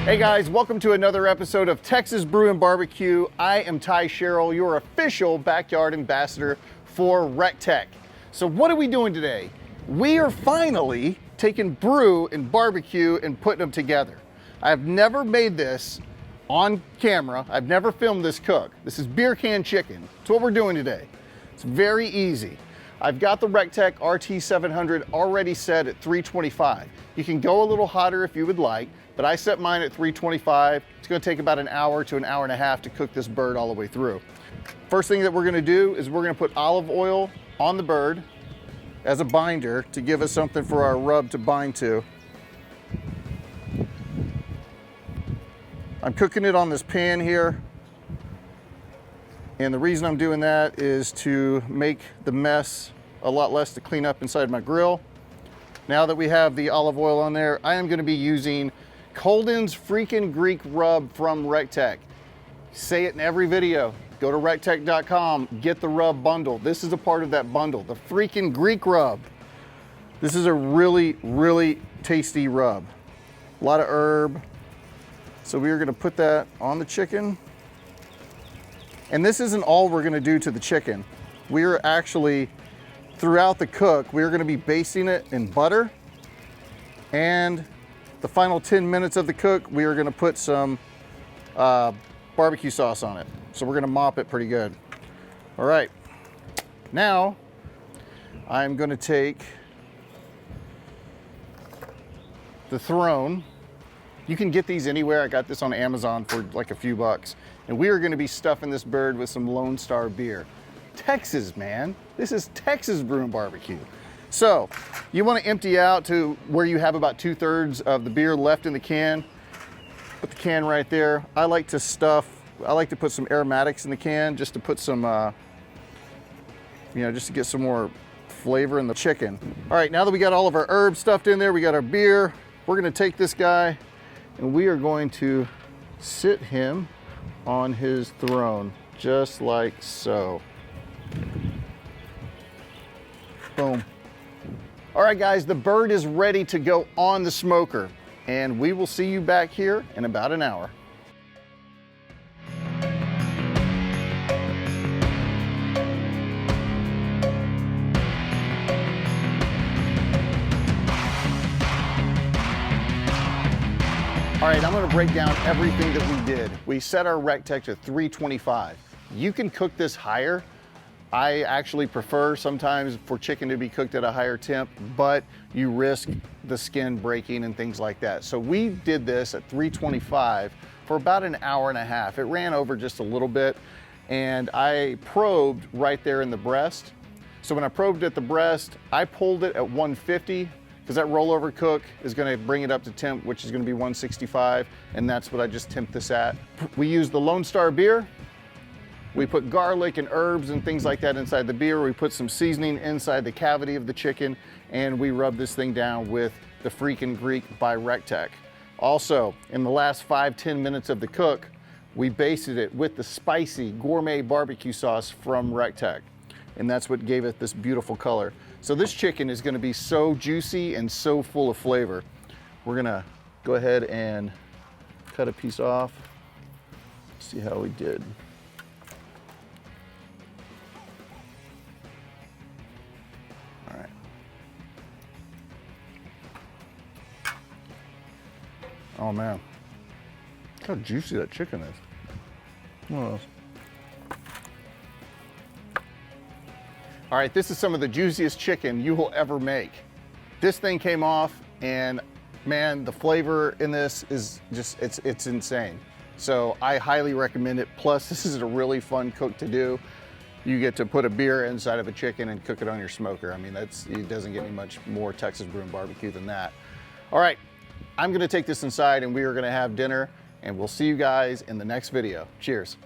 Hey guys, welcome to another episode of Texas Brew and Barbecue. I am Khristy Sherrell, your official backyard ambassador for Recteq. So what are we doing today? We are finally taking brew and barbecue and putting them together. I've never made this on camera. I've never filmed this cook. This is beer can chicken. It's what we're doing today. It's very easy. I've got the Recteq RT700 already set at 325. You can go a little hotter if you would like, but I set mine at 325. It's gonna take about an hour to an hour and a half to cook this bird all the way through. First thing that we're gonna do is we're gonna put olive oil on the bird as a binder to give us something for our rub to bind to. I'm cooking it on this pan here. And the reason I'm doing that is to make the mess a lot less to clean up inside my grill. Now that we have the olive oil on there, I am gonna be using Colden's freaking Greek rub from Recteq. Say it in every video. Go to recteq.com, get the rub bundle. This is a part of that bundle, the freaking Greek rub. This is a really, really tasty rub. A lot of herb. So we are gonna put that on the chicken. And this isn't all we're gonna do to the chicken. We're actually, throughout the cook, we're gonna be basting it in butter. And the final 10 minutes of the cook, we are gonna put some barbecue sauce on it. So we're gonna mop it pretty good. All right, now I'm gonna take the throne. You can get these anywhere. I got this on Amazon for like a few bucks. And we are gonna be stuffing this bird with some Lone Star beer. Texas, man. This is Texas Brew and Barbecue. So you wanna empty out to where you have about 2/3 of the beer left in the can. Put the can right there. I like to put some aromatics in the can just to put some, just to get some more flavor in the chicken. All right, now that we got all of our herbs stuffed in there, we got our beer, we're gonna take this guy and we are going to sit him on his throne, just like so. Boom. All right, guys, the bird is ready to go on the smoker, and we will see you back here in about an hour. All right, I'm gonna break down everything that we did. We set our Recteq to 325. You can cook this higher. I actually prefer sometimes for chicken to be cooked at a higher temp, but you risk the skin breaking and things like that. So we did this at 325 for about an hour and a half. It ran over just a little bit, and I probed right there in the breast. So when I probed at the breast, I pulled it at 150, because that rollover cook is gonna bring it up to temp, which is gonna be 165, and that's what I just temped this at. We used the Lone Star beer. We put garlic and herbs and things like that inside the beer. We put some seasoning inside the cavity of the chicken, and we rub this thing down with the freaking Greek by Recteq. Also, in the last 5-10 minutes of the cook, we basted it with the spicy gourmet barbecue sauce from Recteq, and that's what gave it this beautiful color. So this chicken is gonna be so juicy and so full of flavor. We're gonna go ahead and cut a piece off. See how we did. All right. Oh man, look how juicy that chicken is. What else? All right, this is some of the juiciest chicken you will ever make. This thing came off, and man, the flavor in this is just, it's insane. So I highly recommend it. Plus, this is a really fun cook to do. You get to put a beer inside of a chicken and cook it on your smoker. I mean, it doesn't get any much more Texas Brew and Barbecue than that. All right, I'm gonna take this inside and we are gonna have dinner, and we'll see you guys in the next video. Cheers.